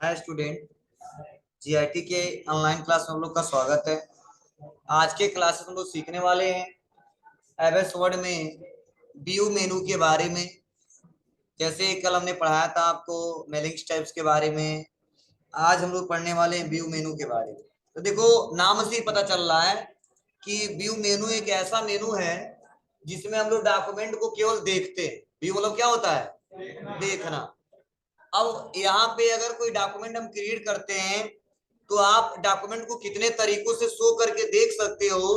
Hi student. GIT के online class में हम लोग का स्वागत है। आज के क्लासेस हम लोग सीखने वाले हैं एमएस वर्ड में व्यू मेनू के बारे में। जैसे कल हमने पढ़ाया था आपको मेलिंग टाइप्स के बारे में, आज हम लोग पढ़ने वाले हैं व्यू मेनू के बारे में। तो देखो, नाम से ही पता चल रहा है कि व्यू मेनू एक ऐसा मेनू है जिसमें हम लोग डॉक्यूमेंट को केवल देखते हैं। व्यू मतलब क्या होता है? देखना। अब यहाँ पे अगर कोई डॉक्यूमेंट हम क्रिएट करते हैं तो आप डॉक्यूमेंट को कितने तरीकों से शो करके देख सकते हो,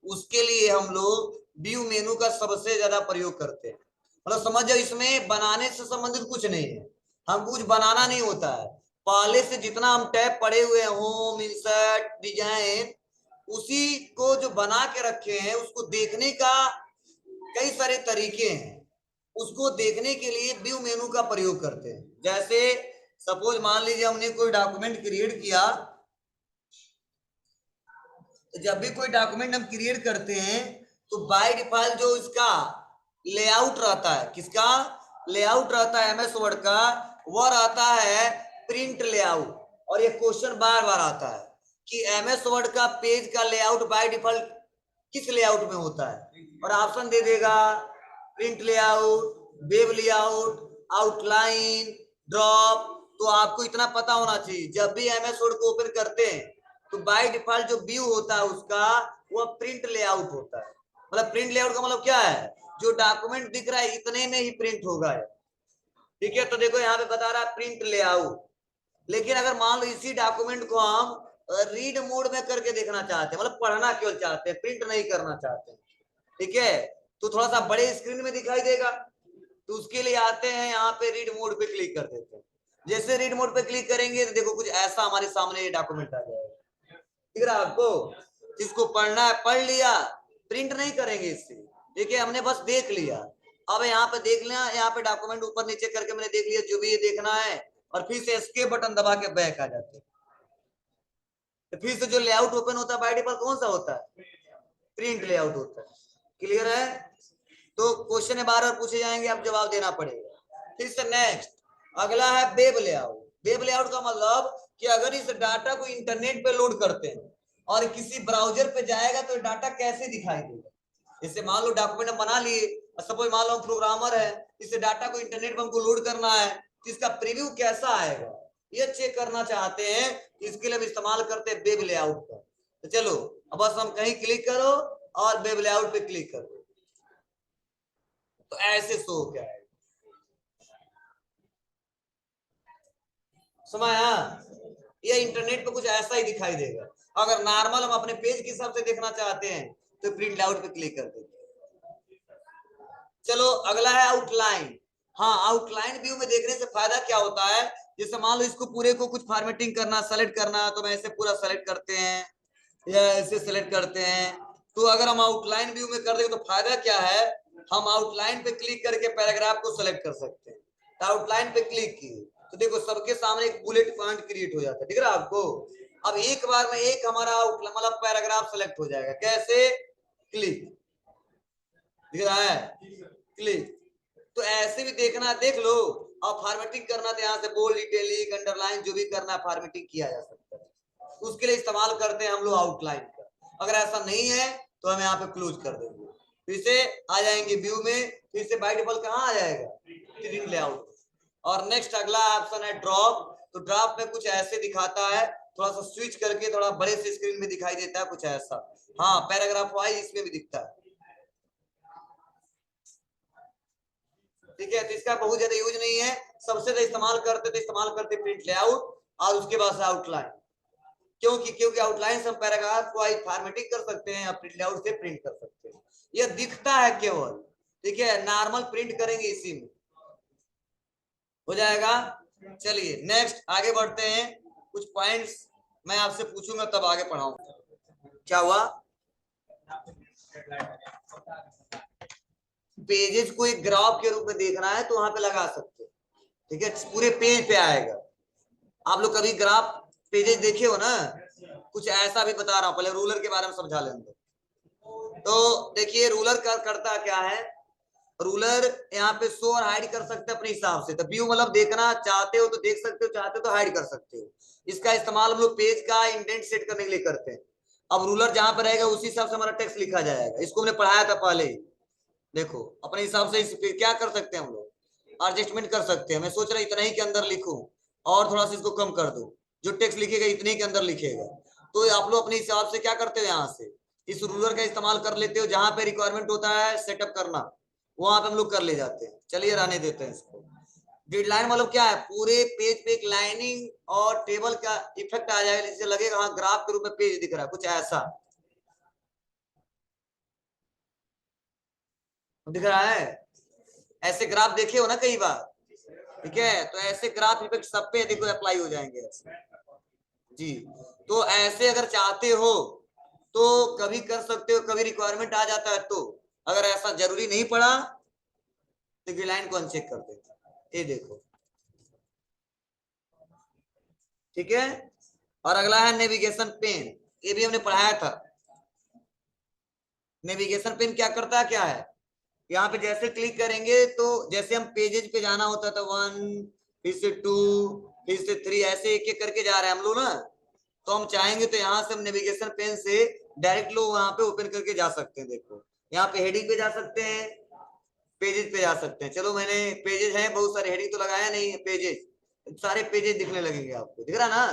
उसके लिए हम लोग व्यू मेनू का सबसे ज्यादा प्रयोग करते हैं। मतलब समझ जाओ, इसमें बनाने से संबंधित कुछ नहीं है, हम कुछ बनाना नहीं होता है। पहले से जितना हम टैब पड़े हुए हैं, होम, इंसर्ट, डिजाइन, उसी को जो बना के रखे हैं उसको देखने का कई सारे तरीके हैं। उसको देखने के लिए व्यू मेनू का प्रयोग करते हैं। जैसे सपोज मान लीजिए हमने कोई डॉक्यूमेंट क्रिएट किया, तो जब भी कोई डॉक्यूमेंट हम क्रिएट करते हैं तो बाय डिफॉल्ट जो इसका लेआउट रहता है, किसका लेआउट रहता है एमएस वर्ड का, वह रहता है प्रिंट लेआउट। और ये क्वेश्चन बार बार आता है कि एमएस वर्ड का पेज का लेआउट बाय डिफॉल्ट किस लेआउट में होता है, और ऑप्शन दे देगा print layout, web layout, outline, drop. तो आपको इतना पता होना चाहिए, जब भी एमएस वर्ड को ओपन करते हैं तो बाय डिफॉल्ट जो व्यू होता है उसका वो प्रिंट लेआउट होता है। मतलब प्रिंट लेआउट का मतलब क्या है? जो डॉक्यूमेंट दिख रहा है इतने में ही प्रिंट होगा। ठीक है, तो देखो यहाँ पे बता रहा है प्रिंट लेआउट। लेकिन अगर मान लो इसी डॉक्यूमेंट को हम रीड मोड में करके देखना चाहते हैं, मतलब पढ़ना केवल चाहते हैं, प्रिंट नहीं करना चाहते हैं, ठीक है, तो थोड़ा सा बड़े स्क्रीन में दिखाई देगा। तो उसके लिए आते हैं यहाँ पे रीड मोड पे क्लिक कर देते हैं। जैसे रीड मोड पे क्लिक करेंगे तो देखो कुछ ऐसा हमारे सामने ये डॉक्यूमेंट आ जाएगा। दिख रहा है आपको? जिसको पढ़ना है पढ़ लिया, प्रिंट नहीं करेंगे इससे। देखिए हमने बस देख लिया। अब यहाँ पे देख लिया, यहाँ पे डॉक्यूमेंट ऊपर नीचे करके मैंने देख लिया जो भी ये देखना है, और फिर से एस्केप बटन दबा के बैक आ जाते हैं। तो फिर से जो लेआउट ओपन होता है बाय डिफॉल्ट कौन सा होता है? प्रिंट लेआउट होता है। क्लियर है? तो क्वेश्चन बार बार पूछे जाएंगे, आप जवाब देना पड़ेगा। फिर से नेक्स्ट अगला है वेब लेआउट। वेब लेआउट का मतलब कि अगर इस डाटा को इंटरनेट पे लोड करते हैं और किसी ब्राउजर पे जाएगा तो डाटा कैसे दिखाई देगा। जैसे मान लो डॉक्यूमेंट हम बना लिए, सपोज मान लो हम प्रोग्रामर है, इस डाटा को इंटरनेट पे हमको लोड करना है, तो इसका प्रीव्यू कैसा आएगा ये चेक करना चाहते हैं। इसके लिए हम इस्तेमाल करते हैं वेब लेआउट का। तो चलो अब बस हम कहीं क्लिक करो और वेब लेआउट पे क्लिक करो, तो ऐसे शो क्या है, समझा? ये इंटरनेट पे कुछ ऐसा ही दिखाई देगा। अगर नॉर्मल हम अपने पेज के हिसाब से देखना चाहते हैं तो प्रिंट आउट पे क्लिक कर देंगे। चलो अगला है आउटलाइन। हाँ, आउटलाइन व्यू में देखने से फायदा क्या होता है? जैसे मान लो इसको पूरे को कुछ फॉर्मेटिंग करना, सेलेक्ट करना, तो मैं ऐसे पूरा सेलेक्ट करते हैं या ऐसे सेलेक्ट करते हैं। तो अगर हम आउटलाइन व्यू में कर देंगे तो फायदा क्या है? हम आउटलाइन पे क्लिक करके पैराग्राफ को सेलेक्ट कर सकते हैं। तो आउटलाइन पे क्लिक किए तो देखो सबके सामने एक बुलेट पॉइंट क्रिएट हो जाता है। दिख रहा है आपको? अब एक बार में एक हमारा आउटलाइन मतलब पैराग्राफ सेलेक्ट हो जाएगा। कैसे? क्लिक। दिख रहा है? क्लिक। तो ऐसे भी देखना देख लो, और फॉर्मेटिंग करना तो यहाँ से बोल्ड, इटैलिक, अंडरलाइन जो भी करना है फॉर्मेटिंग किया जा सकता है। उसके लिए इस्तेमाल करते हैं हम लोग आउटलाइन का। अगर ऐसा नहीं है तो हम यहाँ पे क्लोज कर देंगे, फिर से आ जाएंगे व्यू में, फिर से बाय डिफॉल्ट कहाँ आ जाएगा? Print layout. और नेक्स्ट अगला ऑप्शन है ड्रॉप। तो ड्रॉप में कुछ ऐसे दिखाता है, थोड़ा सा स्विच करके थोड़ा बड़े से स्क्रीन में दिखाई देता है कुछ ऐसा। हाँ, पैराग्राफ वाइज इसमें भी दिखता है। ठीक है, तो इसका बहुत ज्यादा यूज नहीं है। सबसे ज्यादा इस्तेमाल करते प्रिंट लेआउट और उसके बाद आउटलाइन। क्योंकि आउटलाइन से हम पैराग्राफ को फॉर्मेटिंग कर सकते हैं या प्रिंट लेआउट से प्रिंट कर सकते हैं। यह दिखता है केवल। ठीक है, नॉर्मल प्रिंट करेंगे इसी में हो जाएगा। चलिए नेक्स्ट आगे बढ़ते हैं। कुछ पॉइंट्स मैं आपसे पूछूंगा तब आगे पढ़ाऊंगा। क्या हुआ? पेजेस को एक ग्राफ के रूप में देखना है तो वहां पे लगा सकते हैं। ठीक है, पूरे पेज पे आएगा। आप लोग कभी ग्राफ पेजेस देखे हो ना? कुछ ऐसा भी बता रहा हूं, पहले रूलर के बारे में समझा लेंगे। तो देखिए रूलर करता क्या है, रूलर यहाँ पे शो और हाइड कर सकते हैं अपने हिसाब से। तो व्यू मतलब देखना चाहते हो तो देख सकते हो, चाहते हो तो हाइड कर सकते हो। इसका इस्तेमाल हम लोग पेज का इंडेंट सेट करने के लिए करते हैं। अब रूलर जहां पर रहेगा उसी हिसाब से हमारा टेक्स्ट लिखा जाएगा। इसको हमने पढ़ाया था पहले ही। देखो अपने हिसाब से इस पे क्या कर सकते हैं हम लोग, एडजस्टमेंट कर सकते हैं। मैं सोच रहा इतना ही के अंदर लिखूं और थोड़ा सा इसको कम कर दूं, जो टेक्स्ट लिखेगा इतने ही के अंदर लिखेगा। तो आप लोग अपने हिसाब से क्या करते हो, यहाँ से इस रूलर का इस्तेमाल कर लेते हो। जहां पे रिक्वायरमेंट होता है सेटअप करना, वहां पे हम लोग कर ले जाते हैं। चलिए रहने देते हैं इसको। ग्रिड लाइन मतलब क्या है, पूरे पेज पे एक लाइनिंग और टेबल का इफेक्ट आ जाएगा, जिससे लगेगा हाँ ग्राफ के रूप में पेज दिख रहा है, कुछ ऐसा दिख रहा है। ऐसे ग्राफ देखे हो ना कई बार, ठीक है। तो ऐसे ग्राफ इफेक्ट सब पे देखो अप्लाई हो जाएंगे ऐसे जी। तो ऐसे अगर चाहते हो तो कभी कर सकते हो, कभी रिक्वायरमेंट आ जाता है तो। अगर ऐसा जरूरी नहीं पड़ा तो ग्रिड लाइन को अनचेक कर देते। ये देखो, ठीक है। और अगला है नेविगेशन पेन। ये भी हमने पढ़ाया था। नेविगेशन पेन क्या करता है, क्या है, यहाँ पे जैसे क्लिक करेंगे तो जैसे हम पेजेज पे जाना होता था, 1 फिर से 2 फिर से 3, ऐसे एक एक करके जा रहे हैं हम लोग ना। तो हम चाहेंगे तो यहाँ से हम नेविगेशन पेन से डायरेक्ट लोग वहां पे ओपन करके जा सकते हैं। देखो यहाँ पे हेडिंग पे जा सकते हैं, पेजेज पे जा सकते हैं। चलो मैंने पेजेज है बहुत सारे, हेडिंग तो लगाया नहीं है, पेजेज सारे पेजेज दिखने लगेंगे आपको, दिख रहा ना।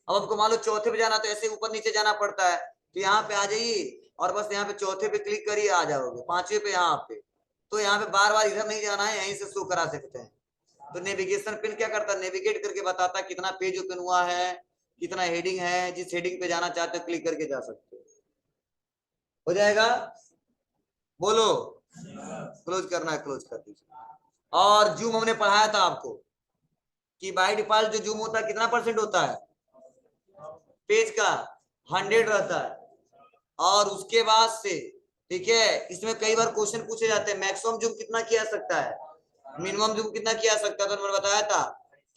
अब आपको मान लो चौथे पे जाना तो ऐसे ऊपर नीचे जाना पड़ता है। तो यहाँ पे आ जाइए और बस यहाँ पे चौथे पे क्लिक करिए, आ जाओगे पांचवे पे यहाँ पे। तो यहाँ पे बार बार इधर नहीं जाना है, यहीं से शो करा सकते हैं। तो नेविगेशन पिन क्या करता है, नेविगेट करके बताता है कितना पेज ओपन हुआ है, कितना हेडिंग है। जिस हेडिंग पे जाना चाहते हो क्लिक करके जा सकते हो जाएगा। बोलो, क्लोज करना है क्लोज कर दीजिए। और जूम हमने पढ़ाया था आपको कि बाय डिफॉल्ट जो जूम होता है कितना परसेंट होता है पेज का, 100 रहता है। और उसके बाद से ठीक है, इसमें कई बार क्वेश्चन पूछे जाते हैं मैक्सिमम जूम कितना किया सकता है, मिनिमम जूम कितना किया सकता है। तो मैंने बताया था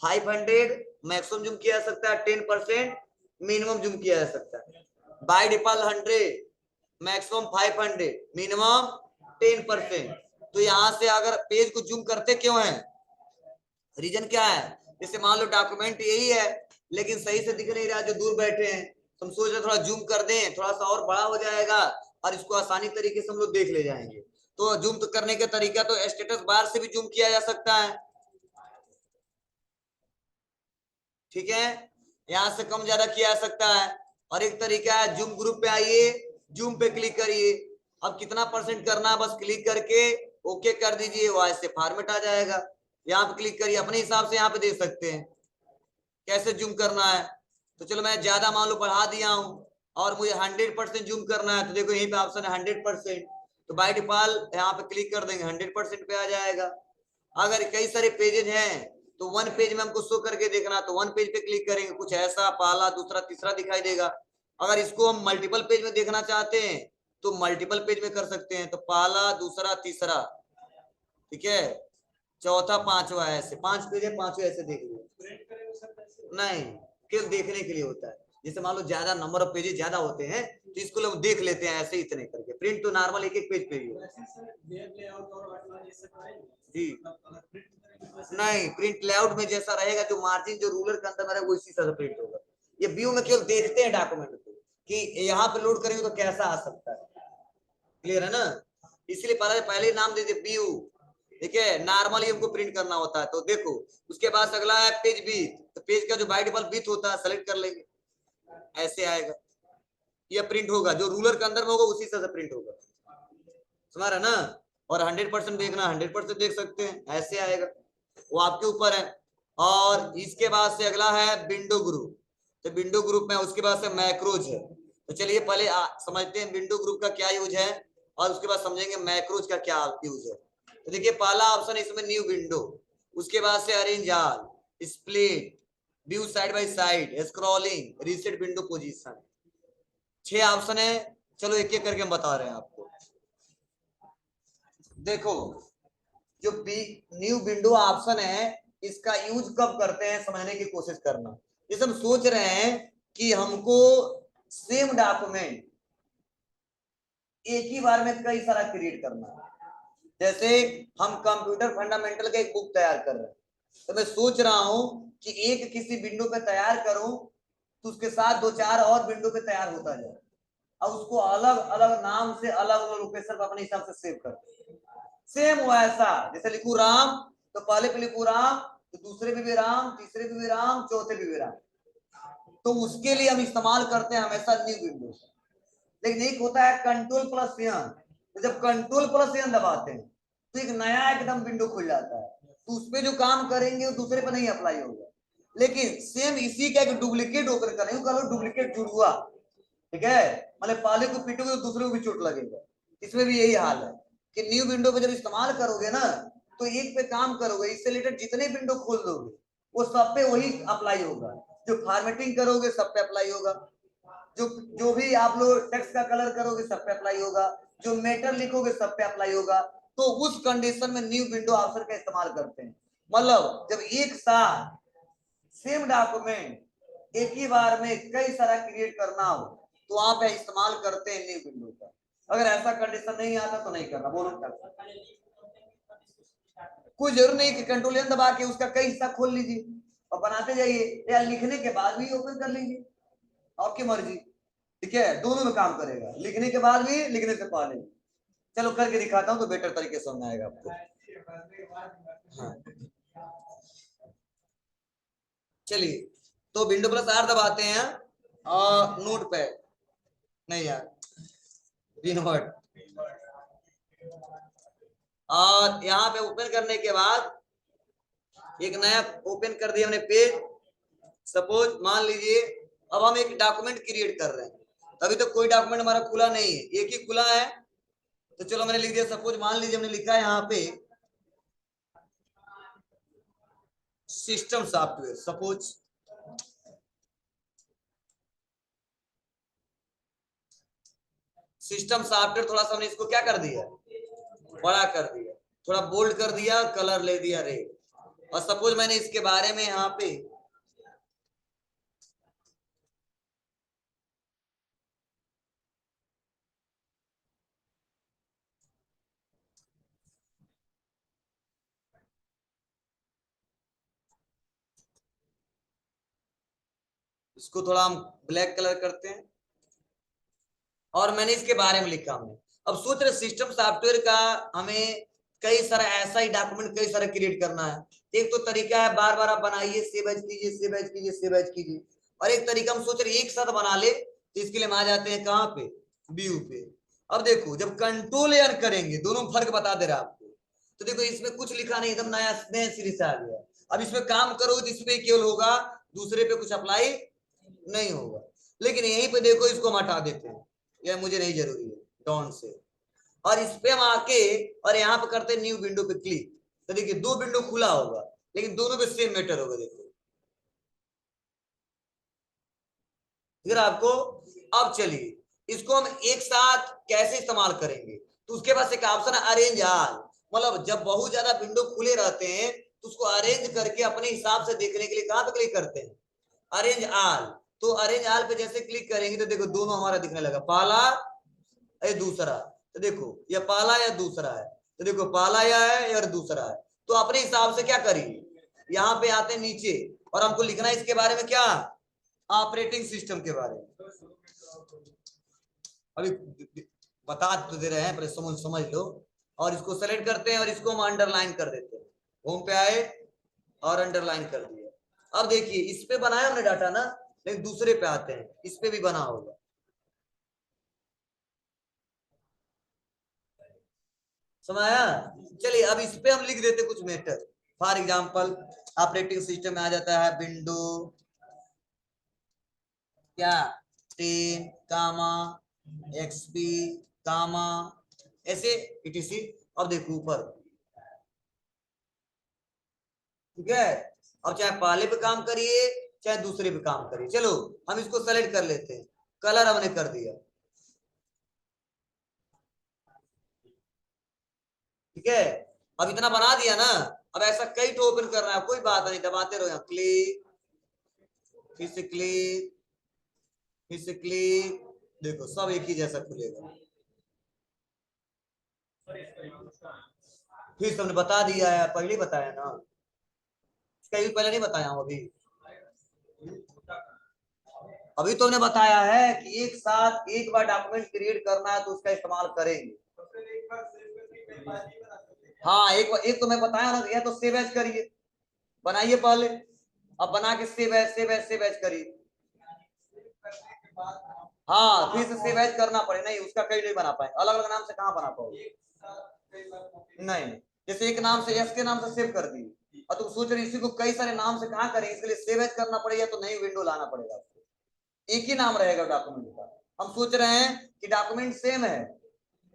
500 मैक्सिमम जूम किया सकता है, 10% मिनिमम जूम किया जा सकता है। By default 100, maximum 500, minimum 10%। तो यहां से अगर पेज को जूम करते क्यों है, रीजन क्या है। जैसे मान लो डॉक्यूमेंट यही है लेकिन सही से दिख नहीं रहा, जो दूर बैठे हैं, तो हम सोच रहे थोड़ा जूम कर दें, थोड़ा सा और बड़ा हो जाएगा और इसको आसानी तरीके से हम लोग देख ले जाएंगे। तो जूम तो करने का तरीका तो स्टेटस बार से भी जूम किया जा सकता है, ठीक है। यहां से कम ज्यादा किया जा सकता है। और एक तरीका है जूम ग्रुप पे आइए, जूम पे क्लिक करिए। अब कितना परसेंट करना है बस क्लिक करके ओके कर दीजिए, वो ऐसे फॉर्मेट आ जाएगा। यहाँ पे क्लिक करिए, अपने हिसाब से यहाँ पे देख सकते हैं कैसे जूम करना है। तो चलो मैं ज्यादा मान लो बढ़ा दिया हूं और मुझे 100% जूम करना है, तो देखो यहीं पे ऑप्शन है 100%। तो बाय डिफॉल्ट यहाँ पे क्लिक कर देंगे 100% पे आ जाएगा। अगर कई सारे पेजेज हैं तो वन पेज में हमको शो करके देखना, तो वन पेज पे क्लिक करेंगे, कुछ ऐसा पहला दूसरा तीसरा दिखाई देगा। अगर इसको हम मल्टीपल पेज में देखना चाहते हैं तो मल्टीपल पेज में कर सकते हैं, तो पहला दूसरा तीसरा, ठीक है, चौथा पांचवा, ऐसे 5 पेज है, पांचवा ऐसे देख लीजिए। नहीं, केवल देखने के लिए होता है। जैसे मान लो ज्यादा नंबर ऑफ पेजेस ज्यादा होते हैं तो इसको लोग देख लेते हैं ऐसे इतने करके। प्रिंट तो नॉर्मल एक एक पेज पे ही है जी। नहीं, प्रिंट लेआउट में जैसा रहेगा, जो मार्जिन जो रूलर के अंदर रहेगा वो इसी तरह प्रिंट होगा। ये व्यू में केवल देखते हैं डॉक्यूमेंट को कि यहाँ पे लोड करेंगे तो कैसा आ सकता है, क्लियर है ना। इसलिए पहले पहले नाम दे दे व्यू, ठीक है। नॉर्मली हमको प्रिंट करना होता है। तो देखो उसके बाद अगला है पेज बीट। तो पेज का जो बाय डिफॉल्ट बीट होता है सेलेक्ट कर लेंगे, ऐसे आएगा। ये प्रिंट होगा जो रूलर के अंदर में होगा उसी से प्रिंट होगा, समझ रहे ना। और 100% देखना 100% देख सकते हैं, ऐसे आएगा, वो आपके ऊपर है। और इसके बाद से अगला है विंडो ग्रुप। तो विंडो ग्रुप में उसके बाद से मैक्रोज है। तो चलिए पहले समझते हैं विंडो ग्रुप का क्या यूज है और उसके बाद समझेंगे मैक्रोज का क्या यूज है। तो देखिए पहला ऑप्शन इसमें न्यू विंडो, उसके बाद से arrange all, split, view side by side, scrolling, reset window position, 6 option है। चलो एक एक करके हम बता रहे हैं आपको। देखो जो न्यू विंडो ऑप्शन है इसका यूज कब करते हैं समझने की कोशिश करना। जैसे हम सोच रहे हैं कि हमको सेम डॉक्यूमेंट एक ही बार में कई सारा क्रिएट करना है, जैसे हम कंप्यूटर फंडामेंटल का एक बुक तैयार कर रहे हैं, तो मैं सोच रहा हूं कि एक किसी विंडो पे तैयार करूं तो उसके साथ दो चार और विंडो पे तैयार होता जाए, और उसको अलग अलग नाम से अलग अलग लोकेशन पर अपने हिसाब से सेव कर। सेम वैसा जैसे लिखू राम, तो पहले पे लिखू राम, तो दूसरे पे भी राम, तीसरे पे भी राम, चौथे पे भी राम। तो उसके लिए हम इस्तेमाल करते हैं हमेशा न्यू विंडो। लेकिन एक होता है कंट्रोल प्लस एन, तो जब कंट्रोल प्लस एन दबाते हैं तो एक नया एकदम विंडो खुल जाता है, तो उस पर जो काम करेंगे वो दूसरे पर नहीं अप्लाई होगा। लेकिन सेम इसी का एक डुप्लीकेट ओपन करेंगे, डुप्लीकेट जुड़वा, ठीक है, मतलब पहले को पीटोगे तो दूसरे को भी चोट लगेगा। इसमें भी यही हाल है कि न्यू विंडो पे जब इस्तेमाल करोगे ना, तो एक पे काम करोगे, इससे रिलेटेड जितने विंडो खोल दोगे वो सब पे वही अप्लाई होगा। जो फॉर्मेटिंग करोगे सब पे अप्लाई होगा, जो जो भी आप लोग टेक्स्ट का कलर करोगे सब पे अप्लाई होगा, जो मैटर लिखोगे सब पे अप्लाई होगा। तो उस कंडीशन में न्यू विंडो ऑप्शन का इस्तेमाल करते हैं। मतलब जब एक साथ सेम डॉक्यूमेंट एक ही बार में कई सारा क्रिएट करना हो तो वहां पे इस्तेमाल करते हैं न्यू विंडो का। अगर ऐसा कंडीशन नहीं आता तो नहीं करना। बोलो कोई जरूर नहीं कि कंट्रोल एन दबा के उसका कई हिस्सा खोल लीजिए और बनाते जाइए, या लिखने के बाद भी ओपन कर लीजिए, आपकी मर्जी। ठीक है, दोनों में काम करेगा, लिखने के बाद भी, लिखने से पहले। चलो करके दिखाता हूँ तो बेटर तरीके से समझ आएगा आपको। हाँ चलिए, तो विंडो प्लस आर दबाते हैं और नोट पैड, नहीं यार रिनवर्ट, और यहाँ पे ओपन करने के बाद एक नया ओपन कर दिया हमने पेज। सपोज मान लीजिए अब हम एक डॉक्यूमेंट क्रिएट कर रहे हैं, अभी तो कोई डॉक्यूमेंट हमारा खुला नहीं है, एक ही खुला है। तो चलो मैंने लिख दिया, सपोज मान लीजिए हमने लिखा है यहाँ पे system software, suppose system software, थोड़ा सा हमने इसको क्या कर दिया, बड़ा कर दिया, थोड़ा बोल्ड कर दिया, कलर ले दिया रेड। और सपोज मैंने इसके बारे में यहाँ पे इसको थोड़ा हम ब्लैक कलर करते हैं, और मैंने इसके बारे में लिखा हमने। अब सोच रहे सिस्टम सॉफ्टवेयर का हमें कई सारा ऐसा ही डॉक्यूमेंट कई सारा क्रिएट करना है। एक तो तरीका है बार बार आप बनाइए, सेव एज कीजिए, सेव एज कीजिए, सेव एज कीजिए। और एक तरीका हम सोच रहे एक साथ बना ले, तो इसके लिए हम आ जाते हैं कहाँ पे, व्यू पे। अब देखो जब कंट्रोल एन करेंगे, दोनों फर्क बता दे रहा आपको। तो देखो इसमें कुछ लिखा नहीं, एकदम नया नया सिरे से आ गया। अब इसमें काम करो तो इसमें केवल होगा, दूसरे पे कुछ अप्लाई नहीं होगा। लेकिन यहीं पे देखो इसको हम हटा देते हैं, यह मुझे नहीं जरूरी है, डॉन से। और इस पे हम आके और यहाँ पे करते हैं न्यू विंडो पे क्लिक, तो देखिए दो विंडो खुला होगा लेकिन दोनों पे सेम मैटर होगा। देखो फिर आपको। अब चलिए इसको हम एक साथ कैसे इस्तेमाल करेंगे, तो उसके पास एक ऑप्शन है अरेंज ऑल। मतलब जब बहुत ज्यादा विंडो खुले रहते हैं तो उसको अरेंज करके अपने हिसाब से देखने के लिए कहां पे क्लिक करते हैं, अरेंज ऑल। तो अरेंज ऑल पे जैसे क्लिक करेंगे तो देखो दोनों हमारा दिखने लगा, पहला या दूसरा। तो देखो या पहला या दूसरा है, तो देखो पहला या है और दूसरा है। तो अपने हिसाब से क्या करिए, यहाँ पे आते नीचे और हमको लिखना है इसके बारे में क्या, ऑपरेटिंग सिस्टम के बारे में। अभी बता तो दे रहे हैं, पर समझ समझ लो। और इसको सेलेक्ट करते हैं और इसको हम अंडरलाइन कर देते हैं। होम पे आए और अंडरलाइन कर दिया। अब देखिए इस पे बनाया हमने डाटा ना, लेकिन दूसरे पे आते हैं, इस पे भी बना होगा। समझाया। चलिए अब इस पे हम लिख देते कुछ matter. For example operating system में आ जाता है विंडो क्या 10 कामा एक्सपी कामा ऐसे इटीसी। अब देखो ऊपर, ठीक है। अब चाहे पहले पे काम करिए चाहे दूसरे पे काम करिए, चलो हम इसको सेलेक्ट कर लेते हैं, कलर हमने कर दिया, ठीक है। अब इतना बना दिया ना, अब ऐसा कई तो ओपन करना है, कोई बात नहीं, दबाते रहो, क्लिक, फिर से क्लिक, फिर से क्लिक, देखो सब एक ही जैसा खुलेगा। फिर तुमने बता दिया है, पहले ही बताया ना, कहीं पहले नहीं बताया हूँ अभी। अभी तुमने बताया है कि एक साथ एक बार डॉक्यूमेंट क्रिएट करना है तो उसका इस्तेमाल करेंगे। हाँ, एक तो मैं बताया ना, या तो सेव एज करिए, बनाइए पहले, अब बना के save as save as save as करिए। हाँ, फिर से सेव एज करना पड़े, नहीं उसका कई नहीं बना पाए, अलग अलग नाम से कहाँ बना पाओगे, नहीं। जैसे एक नाम से, यस के नाम से सेव कर दी, और तुम सोच रहे इसी को कई सारे नाम से कहाँ करें, इसके लिए सेव एज करना पड़ेगा, तो नई विंडो लाना पड़ेगा आपको, एक ही नाम रहेगा डॉक्यूमेंट का। हम सोच रहे हैं कि डॉक्यूमेंट सेम है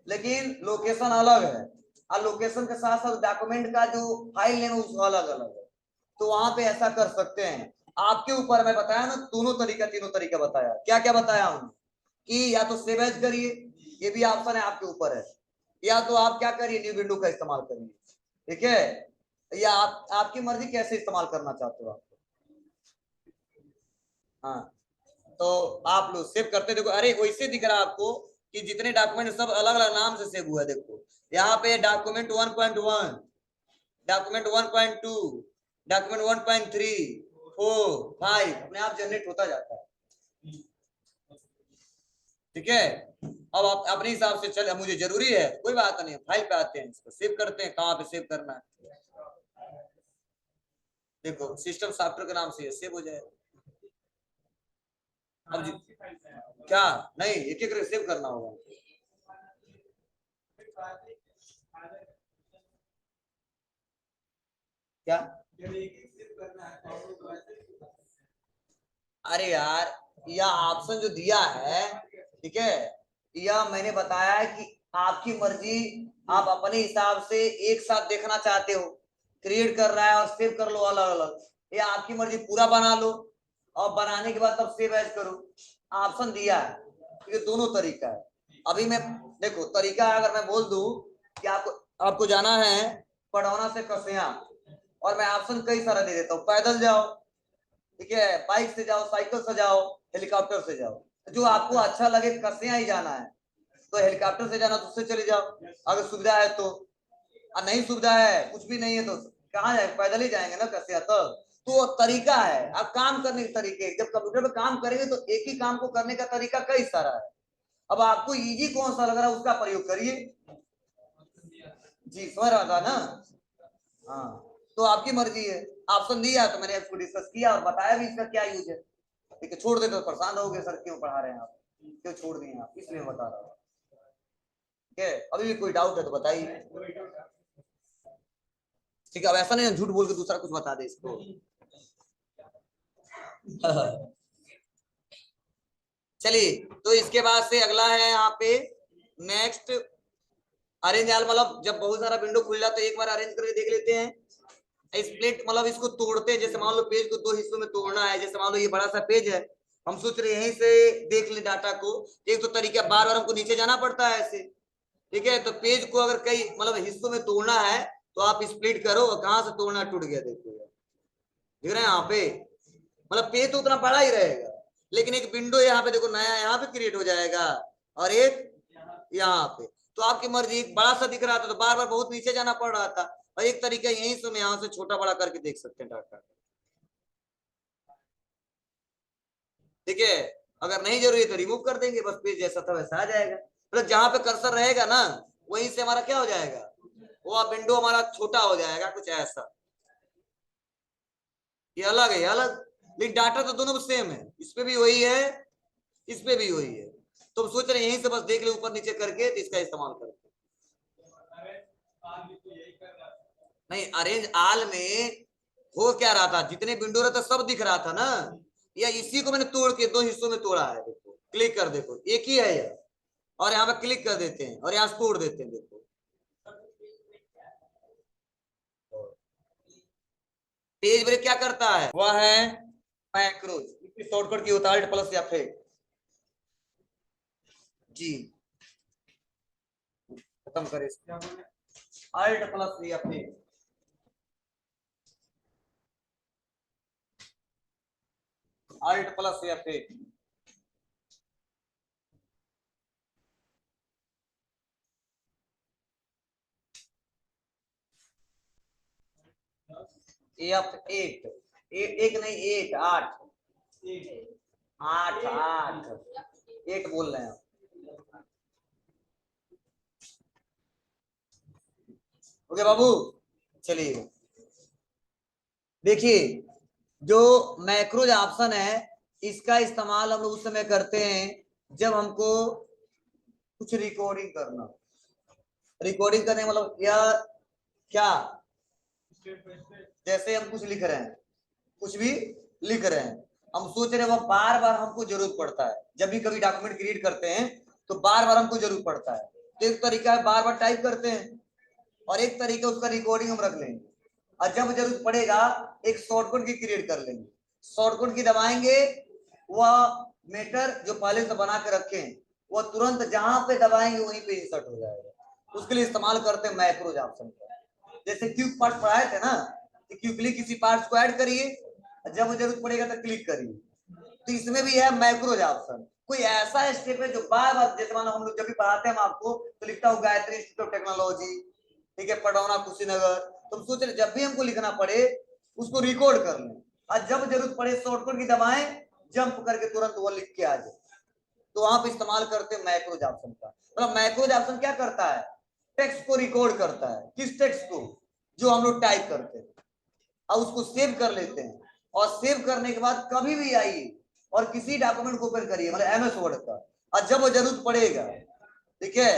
लेकिन लोकेशन अलग है, और लोकेशन के साथ साथ डॉक्यूमेंट का जो फाइल नेम है उसका अलग अलग है, तो वहां पे ऐसा कर सकते हैं। आपके ऊपर, मैं बताया ना दोनों तरीका तीनों तरीका बताया, क्या क्या बताया हूँ कि या तो सेव एज करिए, ये भी ऑप्शन है आपके ऊपर है, या तो आप क्या करिए न्यू विंडो का इस्तेमाल करिए, ठीक है, या आप आपकी मर्जी कैसे इस्तेमाल करना चाहते हो आप। हाँ, तो आप लोग सेव करते देखो, अरे वैसे दिख रहा है आपको कि जितने डॉक्यूमेंट सब अलग अलग नाम से सेव हुआ है, देखो यहाँ पे डॉक्यूमेंट 1.1, डॉक्यूमेंट 1.2, डॉक्यूमेंट 1.3, 4, 5 अपने आप जनरेट होता जाता है, ठीक है। अब आप अपने हिसाब से चले, मुझे जरूरी है कोई बात नहीं, फाइल पे आते हैं, इसको सेव करते हैं, कहाँ पे सेव करना है, देखो सिस्टम सॉफ्टवेयर के नाम से सेव हो जाए। अब जी क्या, नहीं एक एक सेव करना होगा, क्या, अरे यार यह ऑप्शन जो दिया है, ठीक है, यह मैंने बताया है कि आपकी मर्जी, आप अपने हिसाब से एक साथ देखना चाहते हो, क्रिएट कर रहा है और सेव कर लो अलग अलग, या आपकी मर्जी पूरा बना लो और बनाने के बाद तब सेव एज करो, ऑप्शन दिया है, ये दोनों तरीका है। अभी मैं, देखो तरीका अगर मैं बोल दूं कि आपको आपको जाना है पड़ौना से कसिया, और मैं ऑप्शन कई सारा दे देता हूँ, पैदल जाओ, ठीक है, बाइक से जाओ, साइकिल से जाओ, हेलीकॉप्टर से जाओ, जो आपको अच्छा लगे, कसिया ही जाना है तो हेलीकॉप्टर से जाना तो उससे चले जाओ, अगर सुविधा है तो, और नहीं सुविधा है कुछ भी नहीं है तो कहाँ जाए, पैदल ही जाएंगे ना कसिया, तो तरीका है, आप काम करने के तरीके, जब कंप्यूटर पे काम करेंगे तो एक ही काम को करने का तरीका कई सारा है, अब आपको इजी कौन सा लग रहा है उसका प्रयोग करिए, जी समझ रहा था ना। हाँ, तो आपकी मर्जी है, ऑप्शन दिया तो मैंने इसको डिस्कस किया और बताया भी इसका क्या यूज है, ठीक है, छोड़ दे तो परेशान रहोगे सर क्यों पढ़ा रहे हैं आप, क्यों छोड़ दिए आप, इसलिए बता रहा हूँ, ठीक है, अभी भी कोई डाउट है तो बताइए, ठीक है, अब ऐसा नहीं झूठ बोल के दूसरा कुछ बता दे इसको। चलिए, तो इसके बाद से अगला है यहाँ पे नेक्स्ट, अरेंज आल, मतलब जब बहुत सारा विंडो खुल जाता है एक बार अरेंज करके देख लेते हैं, स्प्लिट मतलब इसको तोड़ते हैं, जैसे मान लो पेज को दो हिस्सों में तोड़ना है, जैसे मान लो ये बड़ा सा पेज है, हम सोच रहे हैं यहीं से देख ले डाटा को, एक तो तरीका बार बार हमको नीचे जाना पड़ता है ऐसे, ठीक है, तो पेज को अगर कई मतलब हिस्सों में तोड़ना है तो आप स्प्लिट करो, और कहां से तोड़ना, टूट गया, देखो दिख रहा है यहाँ पे, मतलब पेज तो उतना बड़ा ही रहेगा, लेकिन एक विंडो यहाँ पे देखो नया यहाँ पे क्रिएट हो जाएगा, और एक यहाँ पे, तो आपकी मर्जी, एक बड़ा सा दिख रहा था तो बार बार बहुत नीचे जाना पड़ रहा था, और एक तरीका यहीं से हम यहाँ से छोटा बड़ा करके देख सकते हैं डाटा, ठीक है, अगर नहीं जरूरी तो रिमूव कर देंगे, बस पेज जैसा था वैसा आ जाएगा, मतलब जहां पे कर्सर रहेगा ना वहीं से हमारा क्या हो जाएगा, वो विंडो हमारा छोटा हो जाएगा, कुछ ऐसा, ये अलग है अलग, लेकिन डाटा तो दोनों सेम है, इस पे भी वही है, इस पे भी वही है, तो हम सोच रहे हैं यहीं से बस देख ले ऊपर नीचे करके, तो इसका इस्तेमाल करते नहीं, अरेंज आल में हो क्या रहा था, जितने विंडो रहता सब दिख रहा था ना, या इसी को मैंने तोड़ के दो हिस्सों में तोड़ा है, देखो क्लिक कर, देखो एक ही है यह, और यहाँ पे क्लिक कर देते हैं और यहाँ से तोड़ देते हैं, देखो पेज ब्रेक क्या करता है, वह है मैक्रोज, इसकी शॉर्टकट की होता है Alt प्लस या फिर जी, खत्म करें इसको, Alt प्लस या फिर Alt प्लस या फिर F8 एक नहीं 8 8 8 8 8 बोल रहे हैं। ओके बाबू, चलिए देखिए, जो मैक्रोज ऑप्शन है इसका इस्तेमाल हम लोग उस समय करते हैं जब हमको कुछ रिकॉर्डिंग करना, रिकॉर्डिंग करने मतलब यह क्या, जैसे हम कुछ लिख रहे हैं, कुछ भी लिख रहे हैं, हम सोच रहे हैं वो बार बार हमको जरूरत पड़ता है, जब भी कभी डॉक्यूमेंट क्रिएट करते हैं तो बार बार हमको जरूरत पड़ता है। तो एक तरीका है बार बार टाइप करते हैं, और एक तरीका उसका रिकॉर्डिंग हम रख लेंगे, और जब जरूरत पड़ेगा एक शॉर्टकट की क्रिएट कर लेंगे, शॉर्टकट की दबाएंगे, वह मेटर जो पहले से बना के रखे हैं वह तुरंत जहां पे दबाएंगे वहीं पे इंसर्ट हो जाएगा। उसके लिए इस्तेमाल करते हैं मैक्रोज ऑप्शन का। जैसे क्यूब पार्ट पढ़ाए थे ना, क्यूबली किसी पार्ट्स को ऐड करिए, जब जरूरत पड़ेगा तो क्लिक करिए, तो इसमें भी है मैक्रोज ऑप्शन। कोई ऐसा स्टेप है जो बार बार, जैसे मानो हम लोग जब भी पढ़ाते हैं हम आपको तो लिखता हूँ गायत्री इंस्टीट्यूट ऑफ टेक्नोलॉजी, ठीक है, पडौना कुशीनगर, तुम सोच रहे जब भी हमको लिखना पड़े उसको रिकॉर्ड कर लें, और जब जरूरत पड़े शॉर्टकट की दबाएं, जंप करके तुरंत वो लिख के आ जाए। तो वहां पे इस्तेमाल करते हैं मैक्रोज ऑप्शन का। मतलब मैक्रोज ऑप्शन क्या करता है, टेक्स्ट को रिकॉर्ड करता है, किस टेक्स्ट को, जो हम लोग टाइप करते हैं, और उसको सेव कर लेते हैं, और सेव करने के बाद कभी भी आइए और किसी डॉक्यूमेंट को ओपन करिए, मतलब एमएस वर्ड का, और जब वो जरूरत पड़ेगा, ठीक है,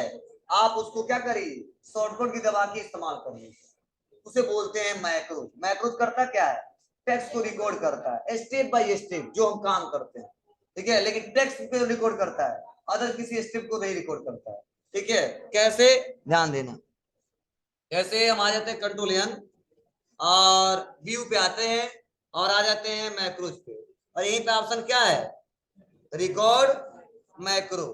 आप उसको क्या करिए, शॉर्टकट की दबा के इस्तेमाल करिए, उसे बोलते हैं मैक्रोज। मैक्रोज करता क्या है, टेक्स्ट को रिकॉर्ड करता है स्टेप बाय स्टेप जो हम काम करते हैं, ठीक है, लेकिन टेक्स्ट पे रिकॉर्ड करता है, अदर किसी स्टेप को नहीं रिकॉर्ड करता है, ठीक है। कैसे, ध्यान देना, कैसे हम आ जाते हैं कंट्रोल एन और व्यू पे आते हैं और आ जाते हैं मैक्रोज पे, और यहीं पे ऑप्शन क्या है, रिकॉर्ड मैक्रो।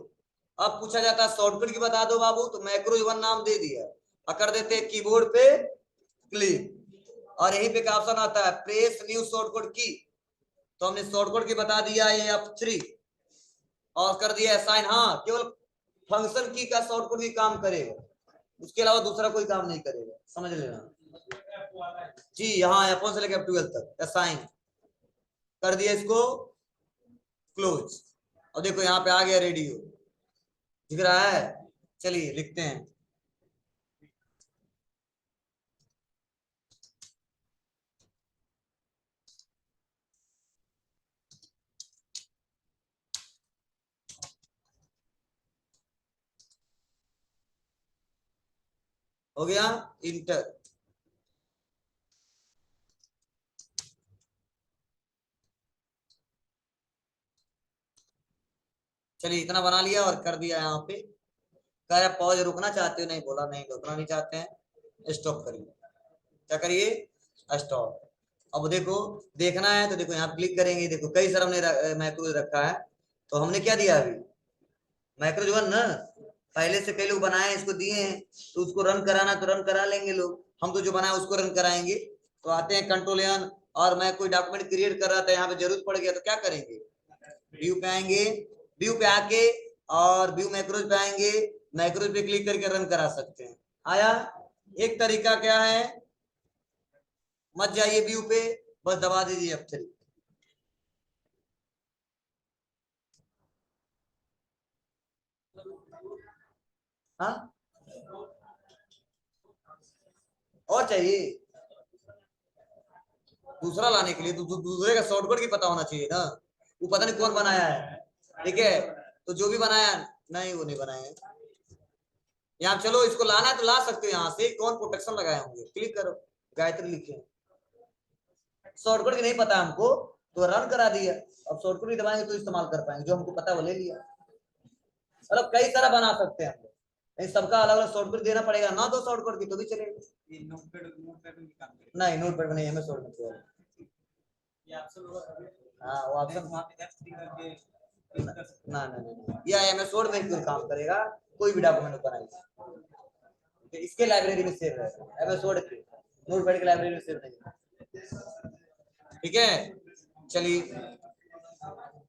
अब पूछा जाता है शॉर्टकट की बता दो बाबू, तो मैक्रो वन नाम दे दिया, कर देते हैं कीबोर्ड पे क्लिक, और यहीं पे ऑप्शन आता है प्रेस न्यू शॉर्टकट की, तो हमने शॉर्टकट की बता दिया ये F3, और कर दिया असाइन। हाँ, केवल फंक्शन की का शॉर्टकट भी काम करेगा, उसके अलावा दूसरा कोई काम नहीं करेगा, समझ लेना जी। यहाँ F1 से लेकर F12 तक असाइन कर दिया, इसको क्लोज, और देखो यहाँ पे आ गया रेडियो, दिख रहा है। चलिए लिखते हैं, हो गया इंटर। चलिए इतना बना लिया और कर दिया यहाँ पे, कह रहा पॉज, रुकना चाहते हो, नहीं बोला नहीं, रुकना नहीं चाहते हैं, स्टॉप करिए, क्या करिए, स्टॉप। अब देखो देखना है तो देखो यहाँ क्लिक करेंगे, देखो कई सारा हमने मैक्रोज रखा है, तो हमने क्या दिया अभी, मैक्रोज वन ना, पहले से कई लोग बनाए इसको दिए हैं, तो उसको रन कराना तो रन करा लेंगे लोग, हम तो जो बनाए उसको रन कराएंगे। तो आते हैं कंट्रोल एन, और मैं कोई डॉक्यूमेंट क्रिएट कर रहा था, यहाँ पे जरूरत पड़ गया तो क्या करेंगे, व्यू पे आएंगे, व्यू पे आके और व्यू मैक्रोज पे आएंगे, मैक्रोज पे क्लिक करके रन करा सकते हैं। आया, एक तरीका क्या है, मत जाइए व्यू पे, बस दबा दीजिए F3। हाँ, और चाहिए दूसरा लाने के लिए दूसरे का शॉर्टकट की पता होना चाहिए ना, वो पता नहीं कौन बनाया है, ठीक है, तो जो भी बनाया नहीं, वो नहीं बनाया है। यहाँ चलो इसको लाना है तो ला सकते हो, यहाँ से कौन प्रोटेक्शन लगाए होंगे, क्लिक करो, गायत्री लिखे, शॉर्टकट की नहीं पता हमको तो रन करा दिया, अब शॉर्टकट की दबाएंगे तो इस्तेमाल कर पाएंगे, जो हमको पता वो ले लिया। मतलब कई सारा बना सकते हैं हम लोग, सबका अलग अलग शॉर्टकट देना पड़ेगा ना, तो शॉर्टकट की तो भी चलेगा। नहीं, नोट पैड में नहीं, हमें शॉर्टकट हाँ, वो ऑप्शन ना ना ना, ये एमएस वर्ड में ही काम करेगा, कोई भी डॉक्यूमेंट बनाएगा, इसके लाइब्रेरी में सेव रहेगा, एमएस वर्ड के नोटपैड की लाइब्रेरी में सेव नहीं, ठीक है। चलिए